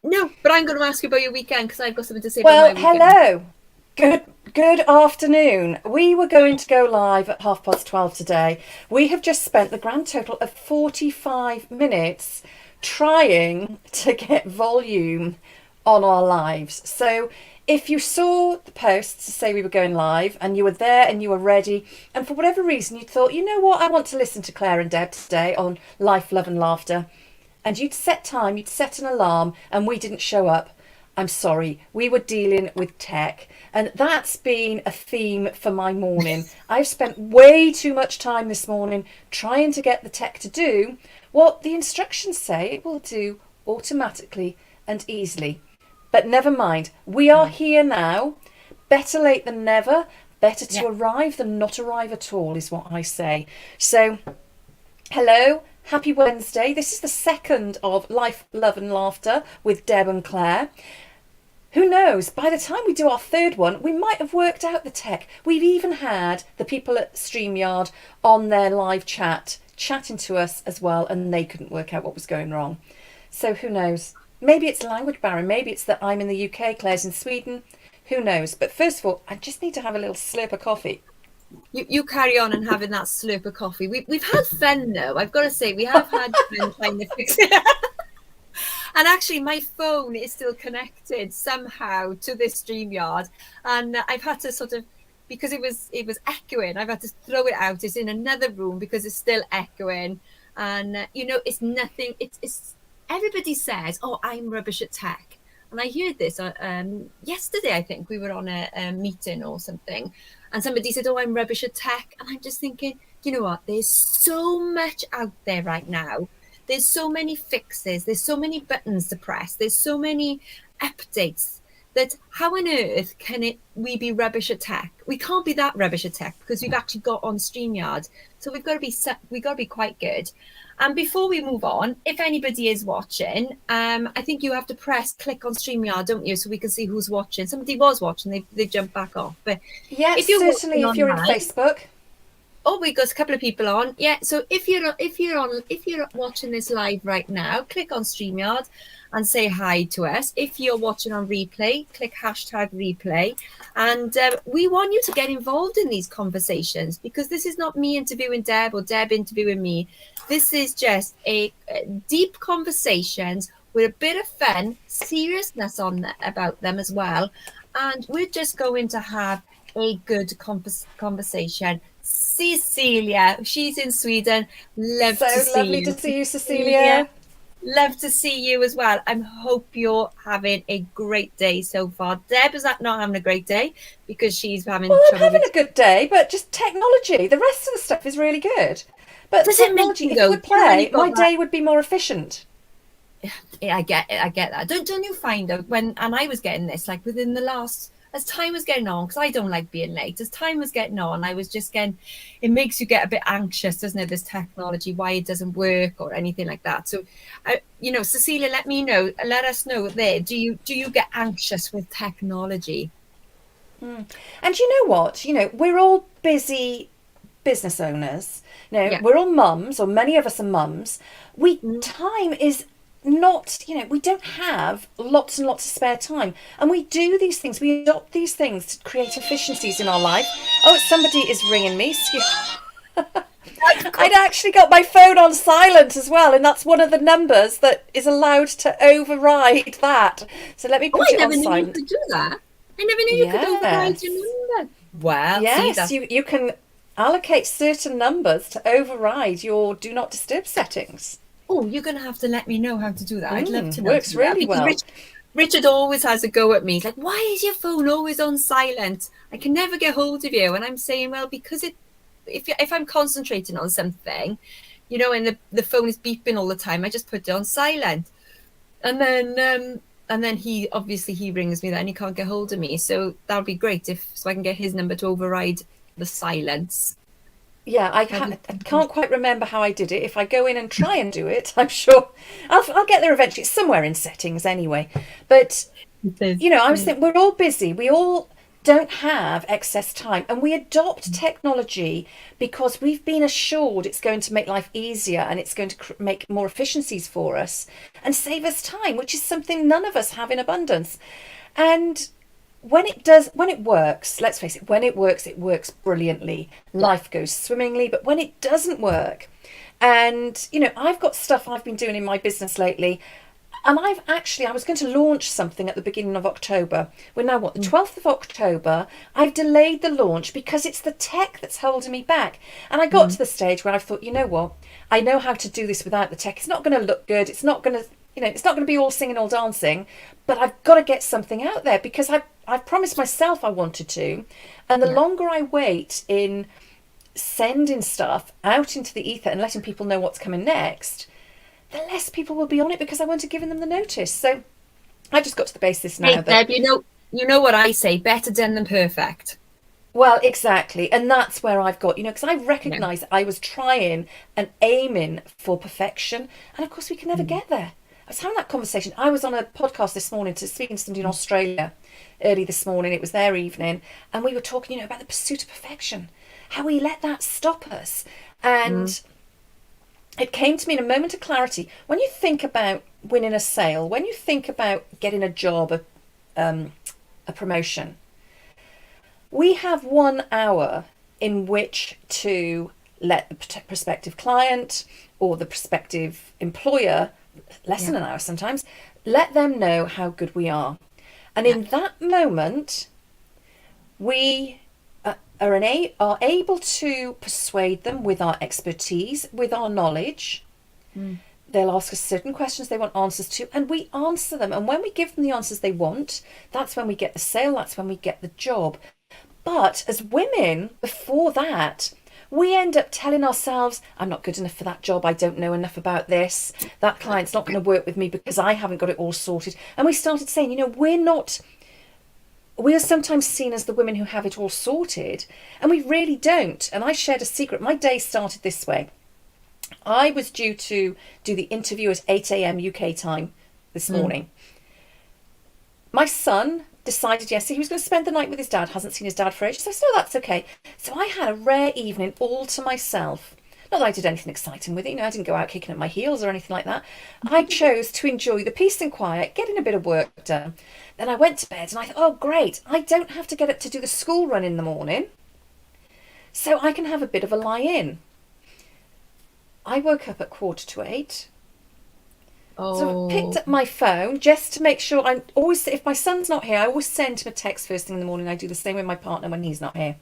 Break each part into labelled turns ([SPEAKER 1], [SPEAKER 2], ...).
[SPEAKER 1] No, but I'm going to ask you about your weekend because I've got something to say about my
[SPEAKER 2] Well,
[SPEAKER 1] weekend.
[SPEAKER 2] hello. Good afternoon. We were going to go live at 12:30 today. We have just spent the grand total of 45 minutes trying to get volume on our lives. So if you saw the posts to say we were going live and you were there and you were ready, and for whatever reason you thought, you know what, I want to listen to Claire and Deb today on Life, Love and Laughter, and you'd set time, you'd set an alarm, and we didn't show up, I'm sorry, we were dealing with tech. And that's been a theme for my morning. I've spent way too much time this morning trying to get the tech to do what the instructions say it will do automatically and easily. But never mind, we are
[SPEAKER 1] Yeah.
[SPEAKER 2] here now. Better late than never. Better
[SPEAKER 1] Yeah.
[SPEAKER 2] to arrive than not arrive at all, is what I say. So, hello, happy Wednesday. This is the second of Life, Love and Laughter with Deb and Claire. Who knows, by the time we do our third one, we might have worked out the tech. We've even had the people at StreamYard on their live chat, chatting to us as well, and they couldn't work out what was going wrong. So who knows? Maybe it's language barrier. Maybe it's that I'm in the UK, Claire's in Sweden. Who knows? But first of all, I just need to have a little slurp of coffee.
[SPEAKER 1] You carry on and having that slurp of coffee. We've had fun though. I've got to say we have had fun trying to fix it. And actually, my phone is still connected somehow to this StreamYard, and I've had to sort of, because it was echoing. I've had to throw it out. It's in another room because it's still echoing, and it's nothing. It's everybody says, "Oh, I'm rubbish at tech," and I heard this yesterday. I think we were on a meeting or something, and somebody said, "Oh, I'm rubbish at tech," and I'm just thinking, you know what? There's so much out there right now. There's so many fixes, there's so many buttons to press, there's so many updates, that how on earth can we be rubbish at tech? We can't be that rubbish at tech because we've actually got on StreamYard. So we've got to be quite good. And before we move on, if anybody is watching, I think you have to click on StreamYard, don't you? So we can see who's watching. Somebody was watching, they jumped back off. But
[SPEAKER 2] Yes,
[SPEAKER 1] if you're
[SPEAKER 2] certainly
[SPEAKER 1] watching
[SPEAKER 2] if you're in
[SPEAKER 1] online,
[SPEAKER 2] Facebook.
[SPEAKER 1] oh, we got a couple of people on. Yeah, so if you're watching this live right now, click on StreamYard and say hi to us. If you're watching on replay, click #replay, and we want you to get involved in these conversations, because this is not me interviewing Deb or Deb interviewing me. This is just a deep conversations with a bit of fun, seriousness about them as well, and we're just going to have a good conversation. Cecilia, she's in Sweden. Love to
[SPEAKER 2] So
[SPEAKER 1] see
[SPEAKER 2] lovely
[SPEAKER 1] you.
[SPEAKER 2] to see you,
[SPEAKER 1] Cecilia,
[SPEAKER 2] Cecilia.
[SPEAKER 1] love to see you as well. I hope you're having a great day so far. Deb is not having a great day because she's
[SPEAKER 2] Well,
[SPEAKER 1] having
[SPEAKER 2] I'm
[SPEAKER 1] trouble
[SPEAKER 2] having
[SPEAKER 1] with.
[SPEAKER 2] a good day, but just technology. The rest of the stuff is really good. But
[SPEAKER 1] Does it make
[SPEAKER 2] technology,
[SPEAKER 1] you
[SPEAKER 2] if it
[SPEAKER 1] though?
[SPEAKER 2] would
[SPEAKER 1] You know when
[SPEAKER 2] play,
[SPEAKER 1] you've
[SPEAKER 2] my
[SPEAKER 1] got that.
[SPEAKER 2] day would be more efficient.
[SPEAKER 1] Yeah, I get it. I get that. Don't you find that and I was getting this like within the last, as time was getting on, because I don't like being late. As time was getting on, I was just getting. It makes you get a bit anxious, doesn't it? This technology, why it doesn't work or anything like that. So, Cecilia, let us know there. Do you get anxious with technology?
[SPEAKER 2] And you know what? We're all busy business owners.
[SPEAKER 1] Yeah.
[SPEAKER 2] We're all mums, or many of us are mums. We
[SPEAKER 1] Mm.
[SPEAKER 2] time is not, we don't have lots and lots of spare time. And we do these things, we adopt these things to create efficiencies in our life. Oh, somebody is ringing me. I'd actually got my phone on silent as well, and that's one of the numbers that is allowed to override that. So let me
[SPEAKER 1] Oh,
[SPEAKER 2] put
[SPEAKER 1] I
[SPEAKER 2] it on
[SPEAKER 1] never knew you
[SPEAKER 2] silent.
[SPEAKER 1] could do that. I never knew you could override your
[SPEAKER 2] Yes.
[SPEAKER 1] number. Well, see
[SPEAKER 2] Yes,
[SPEAKER 1] that.
[SPEAKER 2] you can allocate certain numbers to override your do not disturb settings.
[SPEAKER 1] Oh, you're going to have to let me know how to do that. I'd love to know how to
[SPEAKER 2] Works
[SPEAKER 1] do that,
[SPEAKER 2] really
[SPEAKER 1] because
[SPEAKER 2] well.
[SPEAKER 1] Richard always has a go at me. He's like, why is your phone always on silent? I can never get hold of you. And I'm saying, well, because if I'm concentrating on something, and the phone is beeping all the time, I just put it on silent. And then he rings me then he can't get hold of me. So that would be great so I can get his number to override the silence.
[SPEAKER 2] Yeah,
[SPEAKER 1] That'd be
[SPEAKER 2] I can't quite remember how I did it. If I go in and try and do it, I'm sure I'll get there eventually. It's somewhere in settings anyway. But
[SPEAKER 1] fantastic.
[SPEAKER 2] I was thinking we're all busy. We all don't have excess time, and we adopt technology because we've been assured it's going to make life easier and it's going to make more efficiencies for us and save us time, which is something none of us have in abundance. And when it works, let's face it, when it works brilliantly. Life goes swimmingly. But when it doesn't work, and I've got stuff I've been doing in my business lately, and I was going to launch something at the beginning of October. We're now, the 12th of October. I've delayed the launch because it's the tech that's holding me back. And I got to the stage where I thought, you know what? I know how to do this without the tech. It's not going to look good. It's not going to, it's not going to be all singing, all dancing. But I've got to get something out there because I've promised myself I wanted to. And the longer I wait in sending stuff out into the ether and letting people know what's coming next, the less people will be on it because I won't have given them the notice. So I just got to the basis now.
[SPEAKER 1] Hey, Deb, you know what I say, better done than perfect.
[SPEAKER 2] Well, exactly. And that's where I've got, because I recognise I was trying and aiming for perfection. And of course, we can never get there. I was having that conversation. I was on a podcast this morning speaking to somebody in Australia early this morning. It was their evening. And we were talking, about the pursuit of perfection, how we let that stop us. And it came to me in a moment of clarity. When you think about winning a sale, when you think about getting a job, a promotion, we have 1 hour in which to let the prospective client or the prospective employer, less than an hour sometimes, let them know how good we are. And in that moment, we are able to persuade them with our expertise, with our knowledge. They'll ask us certain questions they want answers to, and we answer them. And when we give them the answers they want, that's when we get the sale, that's when we get the job. But as women, before that, we end up telling ourselves, I'm not good enough for that job, I don't know enough about this, that client's not going to work with me because I haven't got it all sorted. And we started saying, we are sometimes seen as the women who have it all sorted, and we really don't. And I shared a secret. My day started this way. I was due to do the interview at 8 a.m. UK time this morning. My son decided yesterday he was going to spend the night with his dad, hasn't seen his dad for ages, so I said, no, that's okay. So I had a rare evening all to myself. Not that I did anything exciting with it, I didn't go out kicking up my heels or anything like that. I chose to enjoy the peace and quiet, getting a bit of work done. Then I went to bed and I thought, oh great, I don't have to get up to do the school run in the morning, so I can have a bit of a lie-in. I woke up at 7:45. So I picked up my phone just to make sure. If my son's not here, I always send him a text first thing in the morning. I do the same with my partner when he's not here.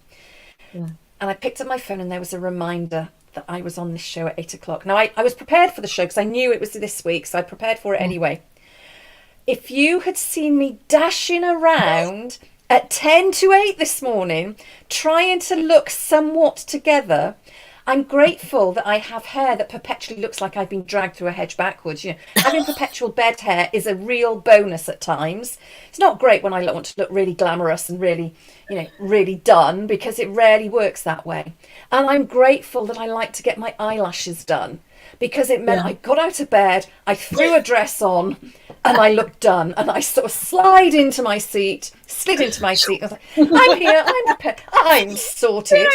[SPEAKER 2] And I picked up my phone and there was a reminder that I was on this show at 8 o'clock. Now, I was prepared for the show because I knew it was this week, so I prepared for it anyway. If you had seen me dashing around at 10 to 8 this morning, trying to look somewhat together, I'm grateful that I have hair that perpetually looks like I've been dragged through a hedge backwards. Having perpetual bed hair is a real bonus at times. It's not great when I want to look really glamorous and really, really done, because it rarely works that way. And I'm grateful that I like to get my eyelashes done, because it meant I got out of bed, I threw a dress on, and I looked done. And I sort of slid into my seat, slid into my seat. I was like, I'm here, I'm prepared, I'm sorted.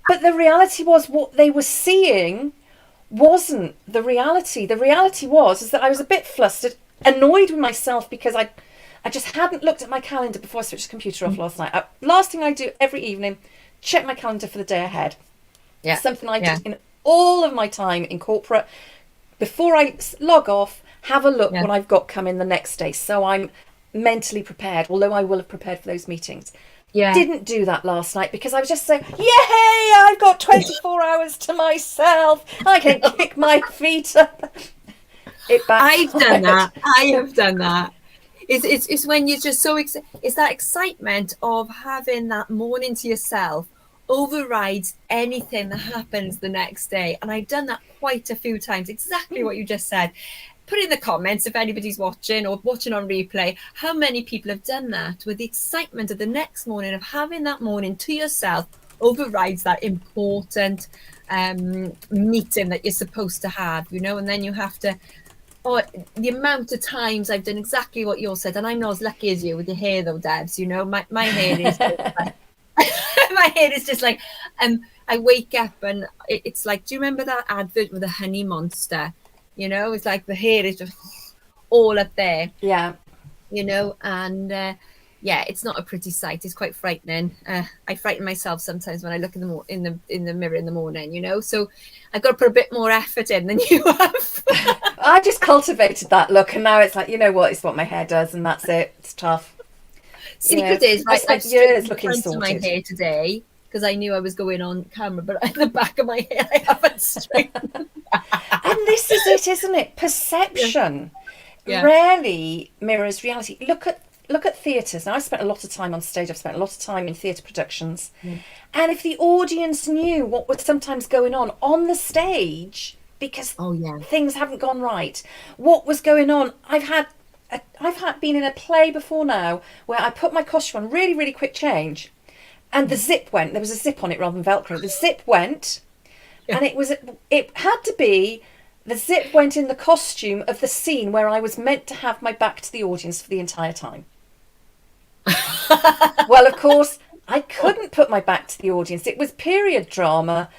[SPEAKER 2] But the reality was, what they were seeing wasn't the reality. The reality is that I was a bit flustered, annoyed with myself because I just hadn't looked at my calendar before I switched the computer off last night. Last thing I do every evening, check my calendar for the day ahead. Something I did in all of my time in corporate. Before I log off, have a look what I've got coming the next day, so I'm mentally prepared, although I will have prepared for those meetings. Didn't do that last night because I was just saying, yay, I've got 24 hours to myself, I can kick my feet up.
[SPEAKER 1] I've done that. I have done that. It's when you're just so it's that excitement of having that morning to yourself overrides anything that happens the next day. And I've done that quite a few times, exactly what you just said. Put in the comments if anybody's watching or watching on replay, how many people have done that, with the excitement of the next morning, of having that morning to yourself overrides that important meeting that you're supposed to have, and then you have to, or the amount of times I've done exactly what you said, and I'm not as lucky as you with your hair though, Debs. You know, my hair is just like, my hair is just like, I wake up and it's like, do you remember that advert with the honey monster? You know, it's like the hair is just all up there.
[SPEAKER 2] Yeah.
[SPEAKER 1] You know, and yeah, it's not a pretty sight. It's quite frightening. I frighten myself sometimes when I look in the mirror in the morning. You know, so I've got to put a bit more effort in than you have.
[SPEAKER 2] I just cultivated that look, and now it's like, you know what? It's what my hair does, and that's it. It's tough.
[SPEAKER 1] Secret is,
[SPEAKER 2] I
[SPEAKER 1] right,
[SPEAKER 2] spent
[SPEAKER 1] I've
[SPEAKER 2] years looking
[SPEAKER 1] straightened my
[SPEAKER 2] sorted.
[SPEAKER 1] hair today because I knew I was going on camera, but at the back of my hair, I haven't straightened.
[SPEAKER 2] And this is it, isn't it? Perception
[SPEAKER 1] Yeah.
[SPEAKER 2] rarely mirrors reality. Look at theatres. Now, I spent a lot of time on stage. I've spent a lot of time in theatre productions. And if the audience knew what was sometimes going on the stage, because things haven't gone right, what was going on? I've been in a play before now where I put my costume on, really, really quick change, and the zip went. There was a zip on it rather than Velcro. The zip went, and it had to be, the zip went in the costume of the scene where I was meant to have my back to the audience for the entire time. Well, of course, I couldn't put my back to the audience. It was period drama.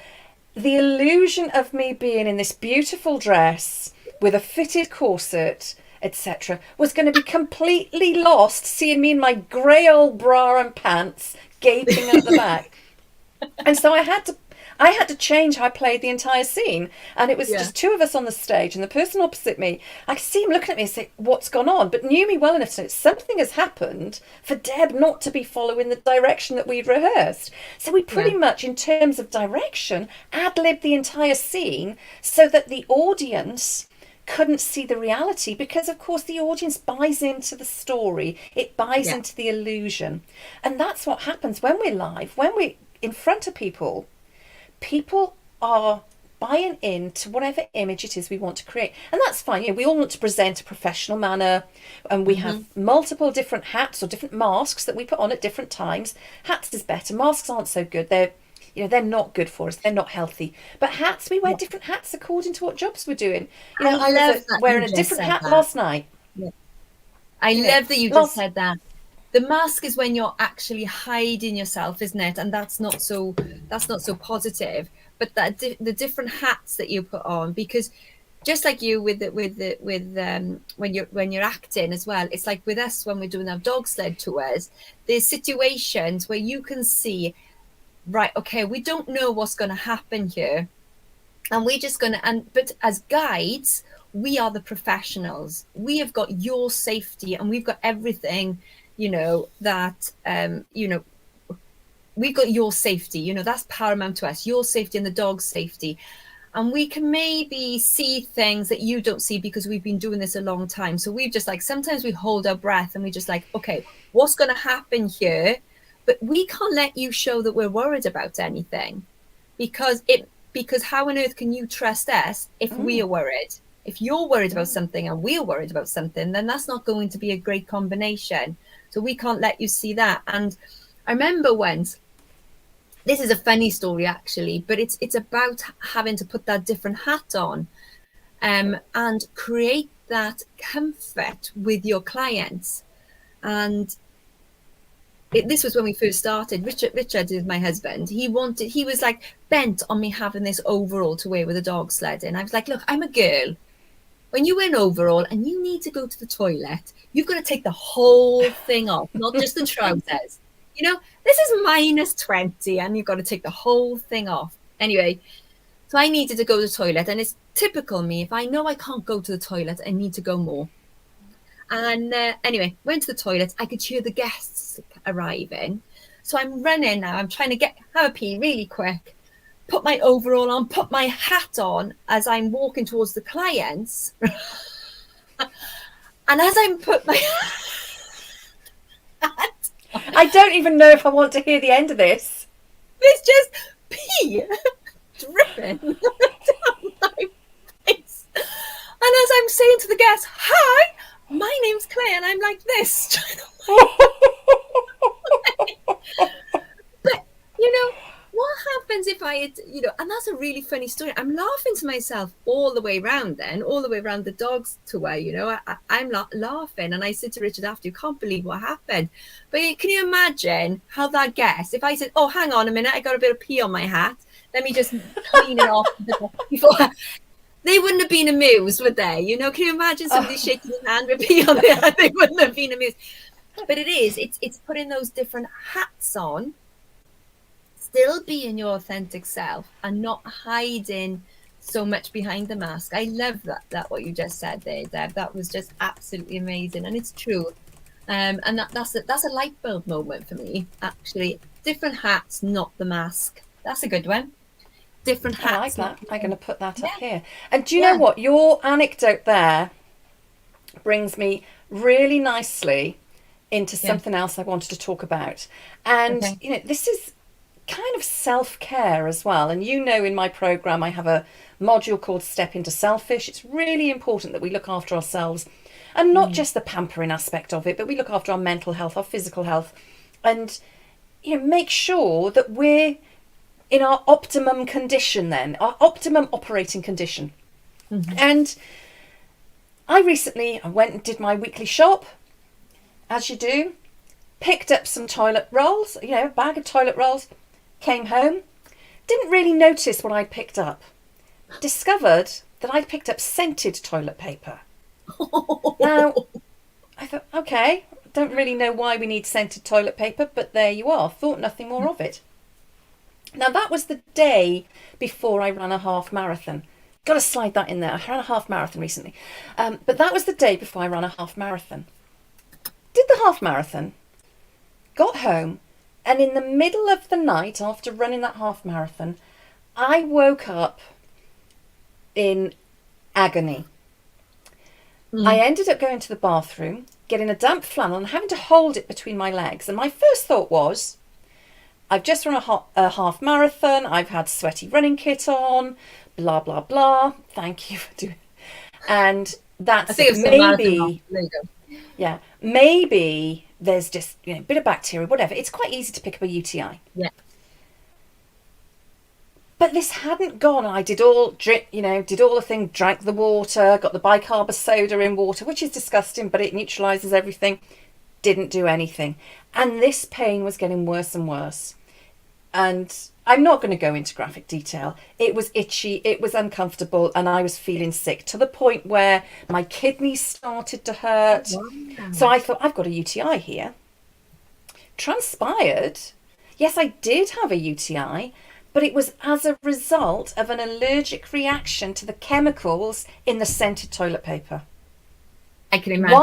[SPEAKER 2] The illusion of me being in this beautiful dress with a fitted corset, etc., was going to be completely lost seeing me in my grey old bra and pants gaping at the back. And so I had to change how I played the entire scene. And it was just two of us on the stage, and the person opposite me, I could see him looking at me and say, what's gone on? But knew me well enough to know something has happened for Deb not to be following the direction that we'd rehearsed. So we pretty much, in terms of direction, ad-libbed the entire scene so that the audience couldn't see the reality, because of course the audience buys into the story, it buys into the illusion. And that's what happens when we're live, when we're in front of people. People are buying into whatever image it is we want to create, and that's fine. You know, we all want to present a professional manner, and we have multiple different hats or different masks that we put on at different times. Hats is better. Masks aren't so good. They're not good for us. They're not healthy. But hats, we wear different hats according to what jobs we're doing. You know, I was wearing a different hat last night.
[SPEAKER 1] I love that you just said that. The mask is when you're actually hiding yourself, isn't it? And that's not so positive. But that the different hats that you put on, because just like you with when you're acting as well, it's like with us when we're doing our dog sled tours, there's situations where you can see, right, okay, we don't know what's going to happen here, and we're just going to, but as guides, we are the professionals. We have got your safety, and we've got everything, you know, that we've got your safety, you know, that's paramount to us, your safety and the dog's safety. And we can maybe see things that you don't see because we've been doing this a long time. So we've just like, sometimes we hold our breath and we just like, okay, what's going to happen here? But we can't let you show that we're worried about anything, because how on earth can you trust us if we are worried? If you're worried about something and we're worried about something, then that's not going to be a great combination. So we can't let you see that. And I remember once, this is a funny story actually, but it's about having to put that different hat on, and create that comfort with your clients. And this was when we first started. Richard is my husband. He was like bent on me having this overall to wear with a dog sled in. I was like, look, I'm a girl. When you wear an overall and you need to go to the toilet, you've got to take the whole thing off, not just the trousers. You know, this is -20 and you've got to take the whole thing off. Anyway, so I needed to go to the toilet, and it's typical me. If I know I can't go to the toilet, I need to go more. And anyway, went to the toilet. I could hear the guests arriving. So I'm running now. I'm trying to have a pee really quick, put my overall on, put my hat on as I'm walking towards the clients. And as I'm put my hat on,
[SPEAKER 2] I don't even know if I want to hear the end of this.
[SPEAKER 1] There's just pee dripping down my face. And as I'm saying to the guests, hi, my name's Claire, and I'm like this. But, you know, what happens if I had, and that's a really funny story. I'm laughing to myself all the way around all the way around the dog's tour, I'm laughing. And I said to Richard after, you can't believe what happened. But can you imagine how that gets? If I said, oh, hang on a minute, I got a bit of pee on my hat. Let me just clean it off before. They wouldn't have been amused, would they? Can you imagine somebody shaking their hand with pee on their hat? They wouldn't have been amused. But it's putting those different hats on, still being your authentic self and not hiding so much behind the mask. I love that what you just said there, Deb. That was just absolutely amazing, and it's true. And that's a light bulb moment for me, actually. Different hats, not the mask. That's a good one. Different hats.
[SPEAKER 2] I like that. I'm going to put that up here. And do you know what? Your anecdote there brings me really nicely into something else I wanted to talk about. And, this is kind of self-care as well. And in my program, I have a module called Step Into Selfish. It's really important that we look after ourselves, and not just the pampering aspect of it, but we look after our mental health, our physical health, and make sure that we're in our optimum condition, then our optimum operating condition. And I recently went and did my weekly shop, as you do, picked up some toilet rolls, a bag of toilet rolls, came home, didn't really notice what I'd picked up, discovered that I'd picked up scented toilet paper. Now, I thought, okay, don't really know why we need scented toilet paper, but there you are, thought nothing more of it. Now, that was the day before I ran a half marathon. Got to slide that in there. I ran a half marathon recently. But that was the day before I ran a half marathon. Did the half marathon, got home, and in the middle of the night, after running that half marathon, I woke up in agony. I ended up going to the bathroom, getting a damp flannel and having to hold it between my legs. And my first thought was, I've just run a half marathon, I've had sweaty running kit on, blah, blah, blah. Thank you for doing it. And that's maybe, maybe there's just a bit of bacteria, whatever. It's quite easy to pick up a UTI.
[SPEAKER 1] Yeah.
[SPEAKER 2] But this hadn't gone. I did all the thing, drank the water, got the bicarb soda in water, which is disgusting, but it neutralises everything. Didn't do anything. And this pain was getting worse and worse. And I'm not going to go into graphic detail. It was itchy, it was uncomfortable, and I was feeling sick to the point where my kidneys started to hurt. Wow. So I thought, I've got a UTI here. Transpired, yes, I did have a UTI, but it was as a result of an allergic reaction to the chemicals in the scented toilet paper.
[SPEAKER 1] I can imagine.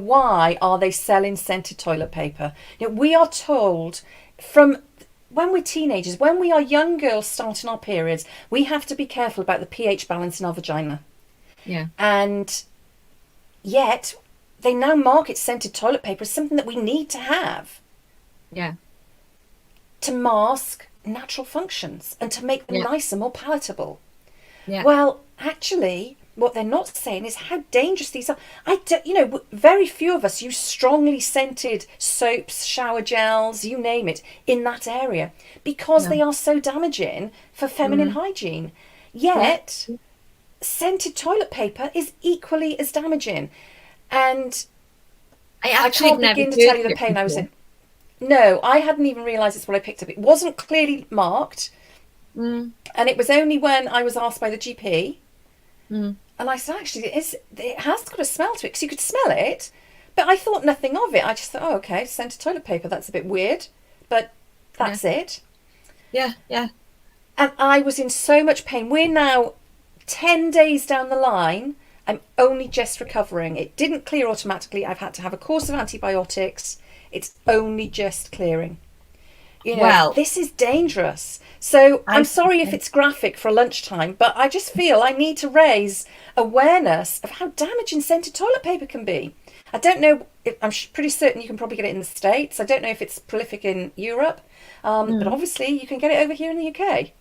[SPEAKER 2] Why are they selling scented toilet paper? We are told from when we're teenagers, when we are young girls starting our periods, we have to be careful about the pH balance in our vagina.
[SPEAKER 1] Yeah.
[SPEAKER 2] And yet they now market scented toilet paper as something that we need to have.
[SPEAKER 1] Yeah.
[SPEAKER 2] To mask natural functions and to make them nicer, more palatable.
[SPEAKER 1] Yeah.
[SPEAKER 2] Well, actually, what they're not saying is how dangerous these are. Very few of us use strongly scented soaps, shower gels, you name it, in that area because they are so damaging for feminine hygiene. Yet, scented toilet paper is equally as damaging. And I can't begin to tell you the pain I was in. No, I hadn't even realised it's what I picked up. It wasn't clearly marked. And it was only when I was asked by the GP. And I said, actually, it has got a smell to it, because you could smell it, but I thought nothing of it. I just thought, oh, okay, scented toilet paper, that's a bit weird, but that's it.
[SPEAKER 1] Yeah, yeah.
[SPEAKER 2] And I was in so much pain. We're now 10 days down the line. I'm only just recovering. It didn't clear automatically. I've had to have a course of antibiotics. It's only just clearing. This is dangerous. So I'm sorry if it's graphic for lunchtime, but I just feel I need to raise awareness of how damaging scented toilet paper can be. I don't know, I'm pretty certain you can probably get it in the States. I don't know if it's prolific in Europe, but obviously you can get it over here in the UK.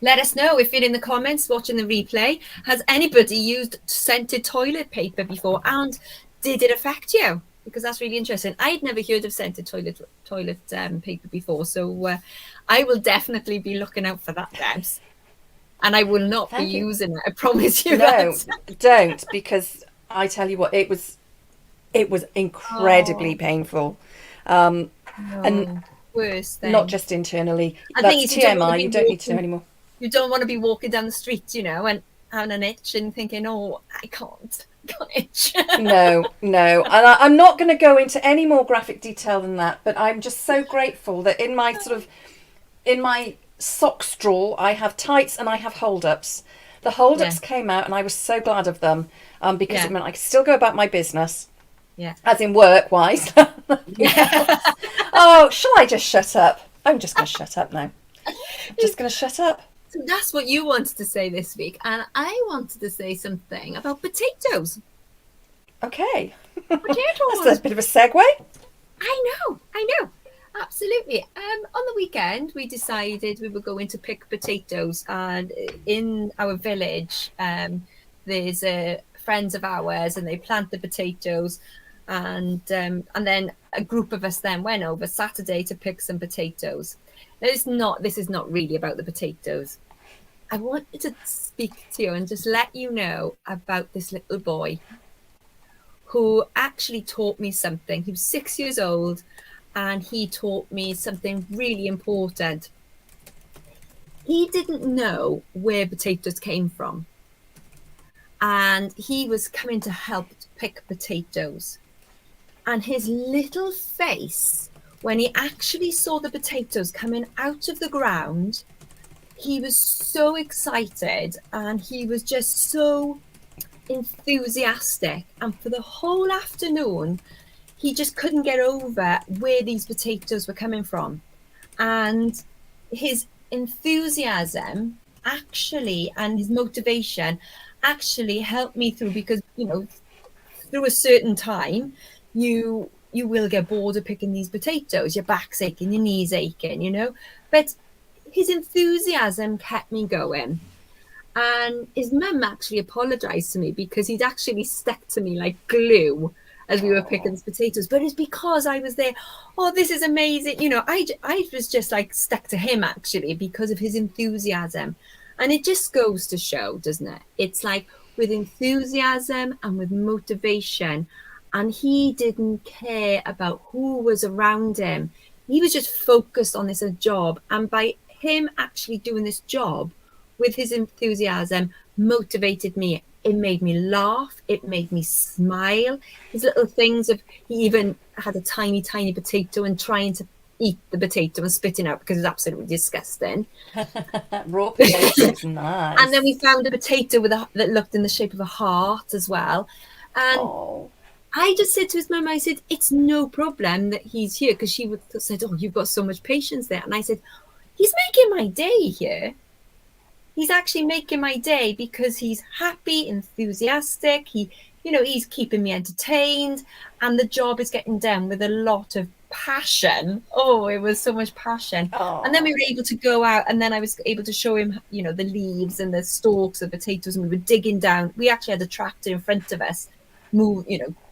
[SPEAKER 1] Let us know if you're in the comments watching the replay. Has anybody used scented toilet paper before, and did it affect you? because that's really interesting. I'd never heard of scented toilet paper before, so I will definitely be looking out for that, Debs. And I will not be
[SPEAKER 2] Thank you.
[SPEAKER 1] using it. I promise you
[SPEAKER 2] No,
[SPEAKER 1] that.
[SPEAKER 2] don't, because I tell you what, it was incredibly
[SPEAKER 1] Oh
[SPEAKER 2] painful, um, and
[SPEAKER 1] no, worst
[SPEAKER 2] not
[SPEAKER 1] thing.
[SPEAKER 2] just internally.
[SPEAKER 1] And the thing
[SPEAKER 2] That's
[SPEAKER 1] is, you don't want to
[SPEAKER 2] TMI.
[SPEAKER 1] be
[SPEAKER 2] You don't need to know
[SPEAKER 1] walking.
[SPEAKER 2] anymore.
[SPEAKER 1] You don't want to be walking down the street, and having an itch and thinking, "Oh, I can't itch."
[SPEAKER 2] No, no, and I'm not going to go into any more graphic detail than that. But I'm just so grateful that in my socks drawer I have tights and I have hold-ups. The
[SPEAKER 1] Yeah,
[SPEAKER 2] hold-ups came out, and I was so glad of them, because it
[SPEAKER 1] yeah,
[SPEAKER 2] meant I could still go about my business,
[SPEAKER 1] yeah,
[SPEAKER 2] as in work-wise. Nothing
[SPEAKER 1] yeah.
[SPEAKER 2] else. Oh, shall I just shut up? I'm just going to shut up now. I'm just going to shut up.
[SPEAKER 1] So that's what you wanted to say this week, and I wanted to say something about potatoes.
[SPEAKER 2] Okay. That's
[SPEAKER 1] Potatoes.
[SPEAKER 2] a bit of a segue.
[SPEAKER 1] I know, absolutely. On the weekend, we decided we were going to pick potatoes, and in our village, there's friends of ours, and they plant the potatoes, and then a group of us then went over Saturday to pick some potatoes. Now, this is not really about the potatoes. I wanted to speak to you and just let you know about this little boy who actually taught me something. He was 6 years old, and he taught me something really important. He didn't know where potatoes came from, and he was coming to help pick potatoes. And his little face, when he actually saw the potatoes coming out of the ground, he was so excited, and he was just so enthusiastic. And for the whole afternoon, he just couldn't get over where these potatoes were coming from. And his enthusiasm actually, and his motivation actually helped me through, because through a certain time, you will get bored of picking these potatoes. Your back's aching, your knees aching. But his enthusiasm kept me going. And his mum actually apologized to me, because he'd actually stuck to me like glue as we were picking
[SPEAKER 2] Oh,
[SPEAKER 1] the potatoes. But it's because I was there. Oh, this is amazing. I was just like stuck to him, actually, because of his enthusiasm. And it just goes to show, doesn't it? It's like, with enthusiasm and with motivation. And he didn't care about who was around him. He was just focused on this job. And by him actually doing this job, with his enthusiasm, motivated me. It made me laugh. It made me smile. His little things of, he even had a tiny, tiny potato and trying to eat the potato and spitting out, because it was absolutely disgusting.
[SPEAKER 2] raw potatoes,
[SPEAKER 1] And then
[SPEAKER 2] nice.
[SPEAKER 1] we found a potato that looked in the shape of a heart as well. And
[SPEAKER 2] Oh,
[SPEAKER 1] I just said to his mum, I said, it's no problem that he's here, because she said, oh, you've got so much patience there. And I said, he's making my day here. He's actually making my day, because he's happy, enthusiastic. He's keeping me entertained, and the job is getting done with a lot of passion. Oh, it was so much passion. And then we
[SPEAKER 2] oh,
[SPEAKER 1] were able to go out, and then I was able to show him, the leaves and the stalks of potatoes, and we were digging down. We actually had a tractor in front of us,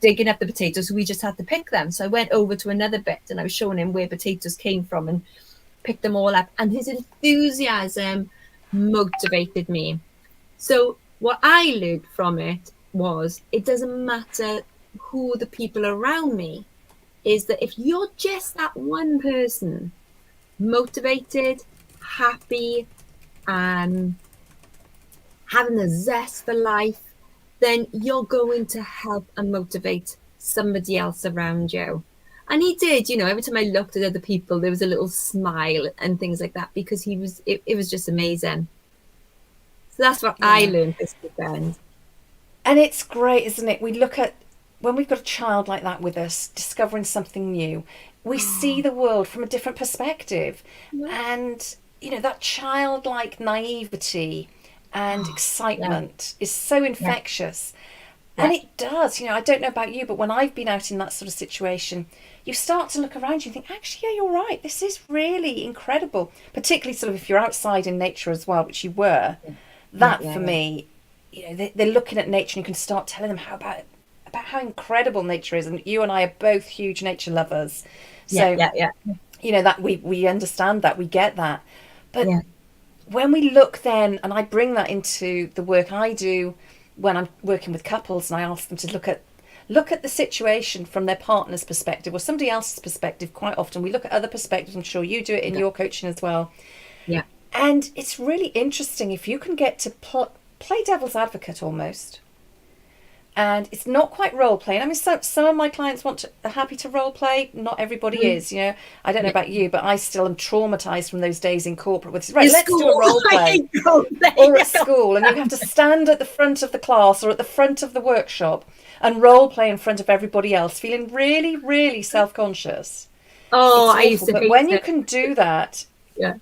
[SPEAKER 1] digging up the potatoes. So we just had to pick them. So I went over to another bit, and I was showing him where potatoes came from, and picked them all up. And his enthusiasm motivated me. So what I learned from it was, it doesn't matter who the people around me is, that if you're just that one person, motivated, happy, and having a zest for life, then you're going to help and motivate somebody else around you. And he did, every time I looked at other people, there was a little smile and things like that, because it was just amazing. So that's what I
[SPEAKER 2] yeah.
[SPEAKER 1] learned this weekend.
[SPEAKER 2] And it's great, isn't it? We look at when we've got a child like that with us, discovering something new, we see
[SPEAKER 1] Oh,
[SPEAKER 2] the world from a different perspective.
[SPEAKER 1] yeah.
[SPEAKER 2] And, that childlike naivety and
[SPEAKER 1] Yeah,
[SPEAKER 2] excitement is so
[SPEAKER 1] yeah,
[SPEAKER 2] infectious. And
[SPEAKER 1] yeah,
[SPEAKER 2] it does, I don't know about you, but when I've been out in that sort of situation, you start to look around you and think, actually, yeah, you're right. This is really incredible. Particularly sort of if you're outside in nature as well, which you were.
[SPEAKER 1] yeah,
[SPEAKER 2] That
[SPEAKER 1] yeah,
[SPEAKER 2] for
[SPEAKER 1] yeah.
[SPEAKER 2] me, they're looking at nature, and you can start telling them, how about about how incredible nature is, and you and I are both huge nature lovers.
[SPEAKER 1] Yeah,
[SPEAKER 2] So,
[SPEAKER 1] yeah, yeah,
[SPEAKER 2] that we understand that, we get that. But
[SPEAKER 1] yeah.
[SPEAKER 2] when we look then, and I bring that into the work I do when I'm working with couples, and I ask them to look at the situation from their partner's perspective or somebody else's perspective. Quite often we look at other perspectives. I'm sure you do it in your coaching as well.
[SPEAKER 1] Yeah.
[SPEAKER 2] And it's really interesting if you can get to play devil's advocate almost. And it's not quite role playing. I mean, some of my clients are happy to role play. Not everybody is, I don't know about you, but I still am traumatized from those days in corporate with, right, let's do a role play. Or at school, and you have to stand at the front of the class or at the front of the workshop and role play in front of everybody else, feeling really, really self-conscious.
[SPEAKER 1] Oh, I used to
[SPEAKER 2] but
[SPEAKER 1] hate
[SPEAKER 2] when
[SPEAKER 1] it.
[SPEAKER 2] you can do that,
[SPEAKER 1] yeah.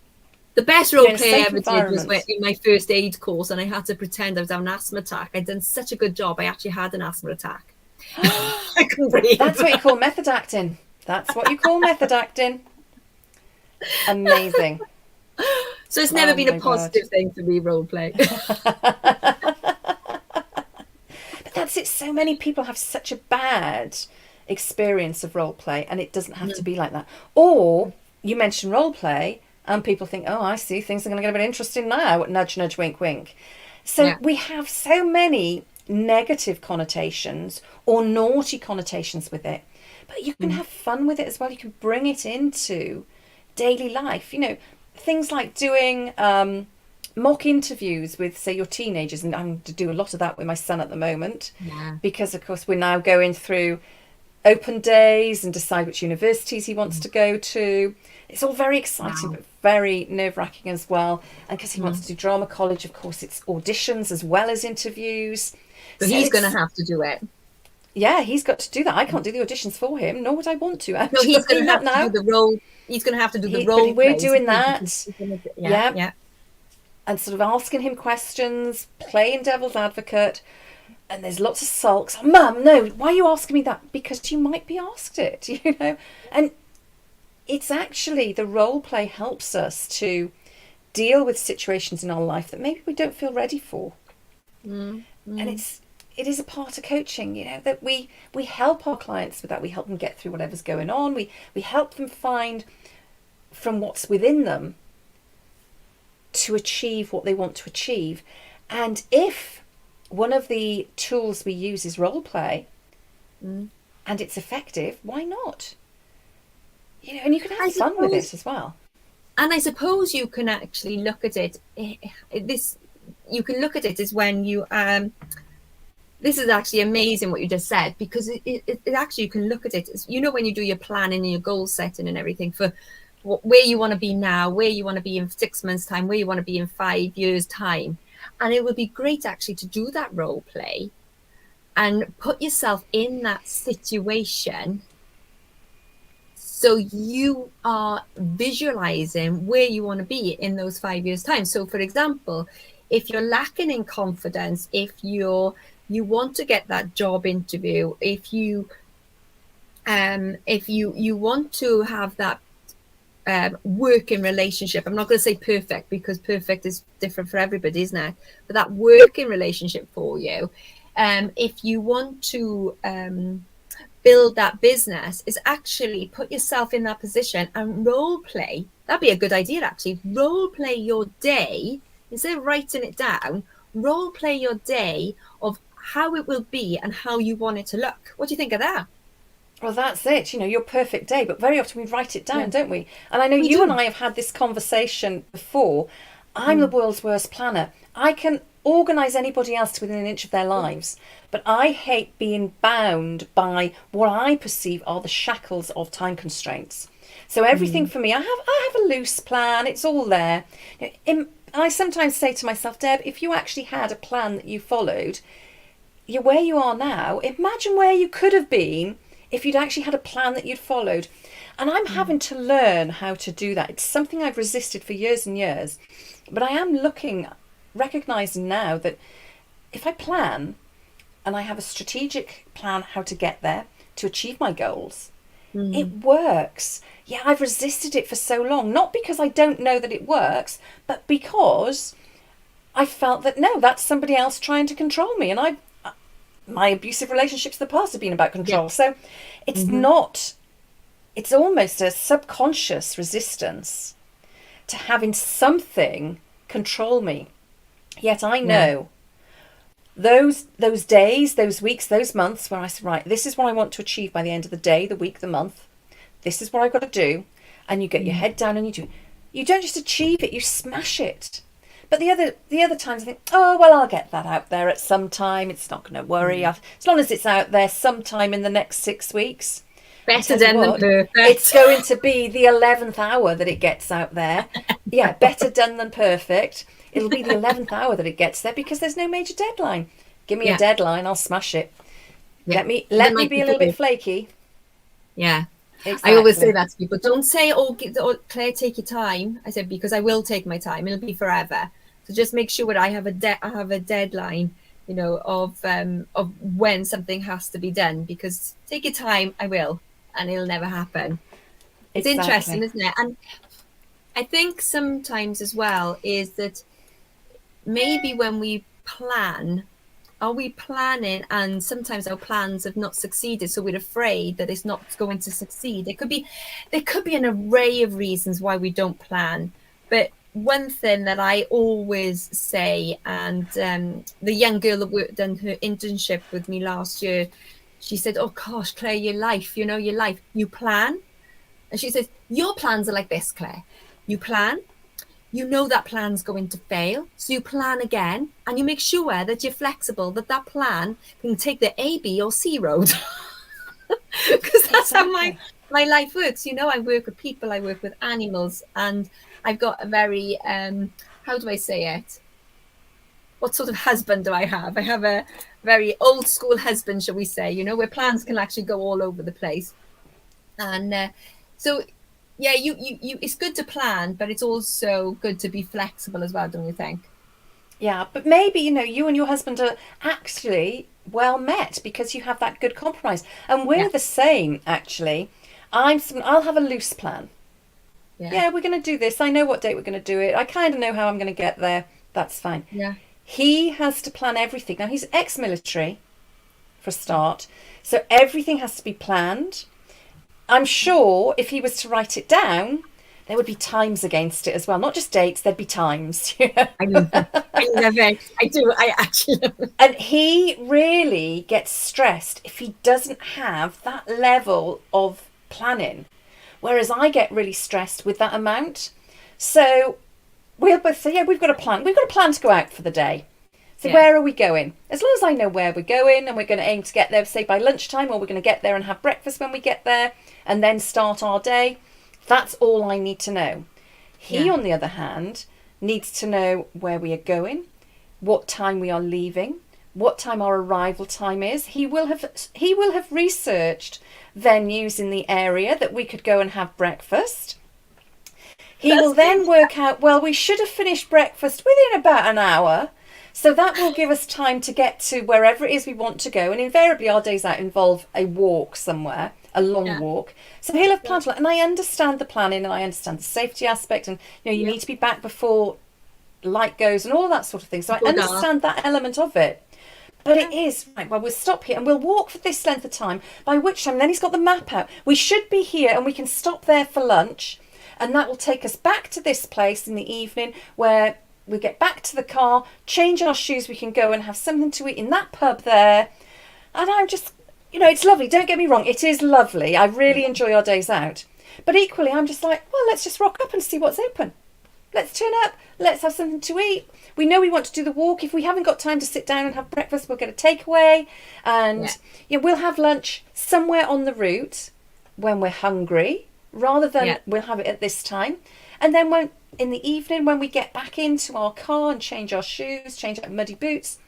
[SPEAKER 1] The best role play I ever did was in my first aid course, and I had to pretend I was having an asthma attack. I'd done such a good job, I actually had an asthma attack. I couldn't breathe.
[SPEAKER 2] That's what you call method acting. That's what you call method acting. Amazing.
[SPEAKER 1] So it's never been a positive thing for me, role play.
[SPEAKER 2] But that's it. So many people have such a bad experience of role play, and it doesn't have to be like that. Or you mention role play, and people think, oh, I see, things are going to get a bit interesting now. Nudge, nudge, wink, wink. So we have so many negative connotations or naughty connotations with it. But you can have fun with it as well. You can bring it into daily life. Things like doing mock interviews with, say, your teenagers. And I'm to do a lot of that with my son at the moment.
[SPEAKER 1] Yeah.
[SPEAKER 2] Because, of course, we're now going through open days and decide which universities he wants to go to. It's all very exciting, but very nerve-wracking as well. And because he wants to do drama college, of course, it's auditions as well as interviews.
[SPEAKER 1] So he's going to have to do it.
[SPEAKER 2] Yeah, he's got to do that. I can't do the auditions for him, nor would I want to.
[SPEAKER 1] No, he's going to have to do the role. He's going to have to do the role.
[SPEAKER 2] We're doing that.
[SPEAKER 1] Yeah.
[SPEAKER 2] And sort of asking him questions, playing devil's advocate. And there's lots of sulks. Oh, Mum, no, why are you asking me that? Because you might be asked it, And it's actually, the role play helps us to deal with situations in our life that maybe we don't feel ready for. And it is a part of coaching, that we help our clients with that. We help them get through whatever's going on. We help them find from what's within them to achieve what they want to achieve. And if one of the tools we use is role play, and it's effective, why not? And you can have fun with it as well.
[SPEAKER 1] And I suppose you can actually look at it. You can look at it as when you this is actually amazing what you just said, because it actually, you can look at it as, when you do your planning and your goal setting and everything for where you want to be now, where you want to be in 6 months' time, where you want to be in 5 years' time. And it would be great actually to do that role play and put yourself in that situation, so you are visualizing where you want to be in those 5 years' time. So, for example, if you're lacking in confidence, if you want to get that job interview, if you want to have that working relationship, I'm not going to say perfect, because perfect is different for everybody, isn't it? But that working relationship for you, if you want to build that business, is actually put yourself in that position and role play. That'd be a good idea, actually. Role play your day instead of writing it down. Role play your day of how it will be and how you want it to look. What do you think of that?
[SPEAKER 2] Well, that's it, your perfect day. But very often we write it down, don't we? And I know you and I have had this conversation before. I'm the world's worst planner. I can organise anybody else to within an inch of their lives, but I hate being bound by what I perceive are the shackles of time constraints. So everything for me, I have a loose plan. It's all there. I sometimes say to myself, Deb, if you actually had a plan that you followed, you're where you are now. Imagine where you could have been if you'd actually had a plan that you'd followed. And I'm having to learn how to do that. It's something I've resisted for years and years. But I am recognising now that if I plan and I have a strategic plan how to get there, to achieve my goals, it works. Yeah, I've resisted it for so long. Not because I don't know that it works, but because I felt that, no, that's somebody else trying to control me. And my abusive relationships of the past have been about
[SPEAKER 1] Yeah.
[SPEAKER 2] control. So it's not, it's almost a subconscious resistance to having something control me. Yet I
[SPEAKER 1] Yeah.
[SPEAKER 2] know those days, those weeks, those months where I said, right, this is what I want to achieve by the end of the day, the week, the month. This is what I've got to do. And you get your head down and you do. You don't just achieve it, you smash it. But the other times I think, oh, well, I'll get that out there at some time. It's not going to worry. As long as it's out there sometime in the next 6 weeks.
[SPEAKER 1] Better done than
[SPEAKER 2] It's
[SPEAKER 1] perfect.
[SPEAKER 2] going to be the 11th hour that it gets out there. Yeah, better done than perfect. It'll be the 11th hour that it gets there because there's no major deadline. Give me a
[SPEAKER 1] Yeah.
[SPEAKER 2] deadline, I'll smash it.
[SPEAKER 1] Yeah.
[SPEAKER 2] Let me be a little bit flaky.
[SPEAKER 1] Yeah.
[SPEAKER 2] Exactly.
[SPEAKER 1] I always say that to people. Don't say, oh, Claire, take your time. I said, because I will take my time. It'll be forever. So just make sure that I have a deadline, of when something has to be done. Because take your time, I will, and it'll never happen. It's interesting, isn't it? And I think sometimes as well is that maybe when we plan, are we planning and sometimes our plans have not succeeded, so we're afraid that it's not going to succeed. There could be an array of reasons why we don't plan, but one thing that I always say, and the young girl that done her internship with me last year, she said, oh gosh, Claire, your life, you plan. And she says, your plans are like this, Claire. You plan, you know that plan's going to fail, so you plan again, and you make sure that you're flexible, that plan can take the A, B, or C road. Because that's how my life works. I work with people, I work with animals, and I've got a very, how do I say it? What sort of husband do I have? I have a very old school husband, shall we say, where plans can actually go all over the place. And so yeah, you it's good to plan, but it's also good to be flexible as well, don't you think?
[SPEAKER 2] Yeah, but maybe, you and your husband are actually well met because you have that good compromise. And we're the same, actually. I'll have a loose plan. Yeah, we're going to do this. I know what date we're going to do it. I kind of know how I'm going to get there. That's fine.
[SPEAKER 1] Yeah.
[SPEAKER 2] He has to plan everything. Now, he's ex-military for a start, so everything has to be planned. I'm sure if he was to write it down, there would be times against it as well. Not just dates, there'd be times.
[SPEAKER 1] I love it. I do. I actually love it.
[SPEAKER 2] And he really gets stressed if he doesn't have that level of planning. Whereas I get really stressed with that amount. So we'll both say, yeah, we've got a plan. We've got a plan to go out for the day. So where are we going? As long as I know where we're going and we're going to aim to get there, say by lunchtime, or we're going to get there and have breakfast when we get there and then start our day. That's all I need to know. He, on the other hand, needs to know where we are going, what time we are leaving, what time our arrival time is. He will have researched venues in the area that we could go and have breakfast. He will then work out, well, we should have finished breakfast within about an hour. So that will give us time to get to wherever it is we want to go. And invariably our days out involve a walk somewhere, a long walk. So he'll have planned, and I understand the planning and I understand the safety aspect, and you need to be back before light goes and all that sort of thing. So I understand that element of it. But it is, right, well, we'll stop here and we'll walk for this length of time, by which time then he's got the map out. We should be here and we can stop there for lunch, and that will take us back to this place in the evening where we get back to the car, change our shoes, we can go and have something to eat in that pub there. And I'm just, it's lovely. Don't get me wrong. It is lovely. I really enjoy our days out. But equally, I'm just like, well, let's just rock up and see what's open. Let's turn up. Let's have something to eat. We know we want to do the walk. If we haven't got time to sit down and have breakfast, we'll get a takeaway. And we'll have lunch somewhere on the route when we're hungry, rather than we'll have it at this time. And then in the evening, when we get back into our car and change our shoes, change our muddy boots,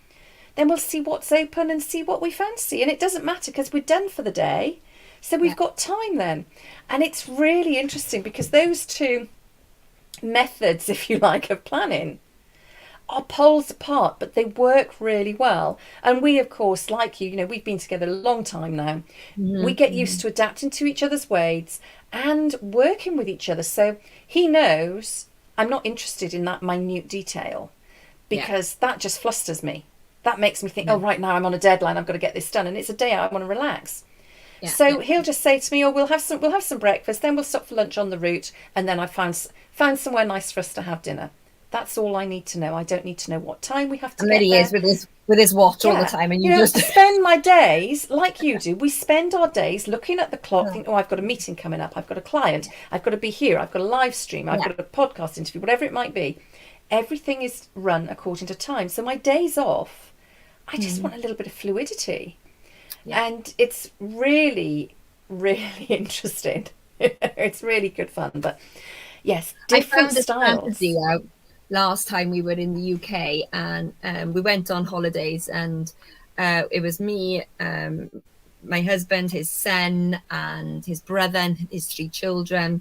[SPEAKER 2] then we'll see what's open and see what we fancy. And it doesn't matter because we're done for the day. So we've got time then. And it's really interesting because those two methods, if you like, of planning are poles apart, but they work really well. And we, of course, like you, we've been together a long time now. We get used to adapting to each other's ways and working with each other. So he knows I'm not interested in that minute detail because that just flusters me. that makes me think,
[SPEAKER 1] Yeah.
[SPEAKER 2] oh, right now I'm on a deadline, I've got to get this done, and it's a day I want to relax.
[SPEAKER 1] Yeah.
[SPEAKER 2] So
[SPEAKER 1] Yeah.
[SPEAKER 2] he'll just say to me, "Oh, we'll have some breakfast, then we'll stop for lunch on the route, and then I found somewhere nice for us to have dinner." That's all I need to know. I don't need to know what time we have to
[SPEAKER 1] And there
[SPEAKER 2] get
[SPEAKER 1] he
[SPEAKER 2] there.
[SPEAKER 1] is with his watch all the
[SPEAKER 2] Yeah,
[SPEAKER 1] time, and
[SPEAKER 2] you
[SPEAKER 1] you
[SPEAKER 2] know,
[SPEAKER 1] just
[SPEAKER 2] spend my days like you do. We spend our days looking at the clock,
[SPEAKER 1] yeah.
[SPEAKER 2] think, "Oh, I've got a meeting coming up. I've got a client. I've got to be here. I've got a live stream. I've
[SPEAKER 1] Yeah.
[SPEAKER 2] got a podcast interview, whatever it might be." Everything is run according to time. So my days off, I just want a little bit of fluidity.
[SPEAKER 1] Yeah.
[SPEAKER 2] And it's really, really interesting. It's really good fun. But yes, different
[SPEAKER 1] I found
[SPEAKER 2] styles.
[SPEAKER 1] a strategy out last time we were in the UK, and we went on holidays, and it was me, my husband, his son, and his brother, and his 3 children,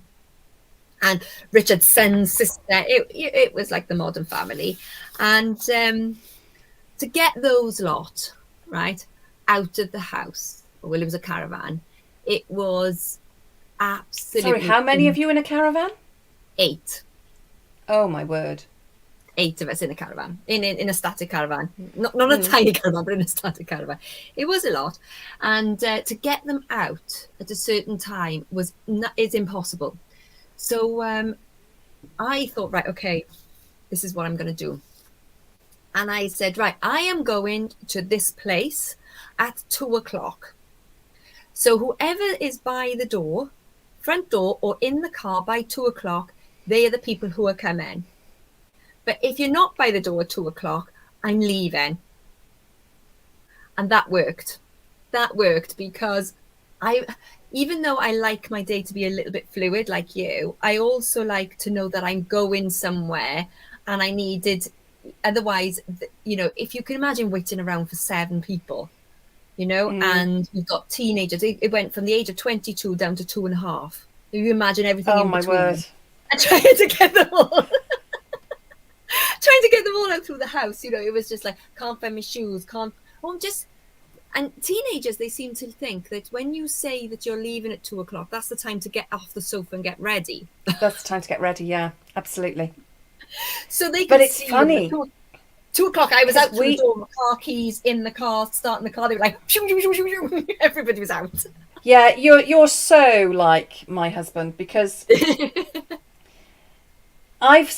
[SPEAKER 1] and Richard's son's sister. It was like the modern family, and to get those lot right out of the house, well, it was a caravan. It was absolutely.
[SPEAKER 2] Sorry, how many of you in a caravan?
[SPEAKER 1] 8.
[SPEAKER 2] Oh my word.
[SPEAKER 1] 8 of us in a caravan, in a static caravan, not a tiny caravan, but in a static caravan. It was a lot, and to get them out at a certain time is impossible. So I thought, right, okay, this is what I'm going to do. And I said, right, I am going to this place at 2:00. So whoever is by the door, front door, or in the car by 2:00, they are the people who are coming. But if you're not by the door at 2:00, I'm leaving. And that worked. That worked because even though I like my day to be a little bit fluid like you, I also like to know that I'm going somewhere, and I needed, otherwise, if you can imagine waiting around for 7 people, and you've got teenagers, it went from the age of 22 down to 2.5. You imagine everything in between.
[SPEAKER 2] Word.
[SPEAKER 1] And trying to get them all. Trying to get them all out through the house, it was just like, can't find my shoes, and teenagers, they seem to think that when you say that you're leaving at 2:00, that's the time to get off the sofa and get ready.
[SPEAKER 2] That's the time to get ready, yeah, absolutely.
[SPEAKER 1] So they
[SPEAKER 2] But
[SPEAKER 1] could
[SPEAKER 2] it's
[SPEAKER 1] see
[SPEAKER 2] funny.
[SPEAKER 1] 2:00, I was out through the door, my car keys in the car, starting the car, they were like, shoo, shoo, shoo, shoo, shoo. Everybody was out.
[SPEAKER 2] Yeah, you're so like my husband, because I've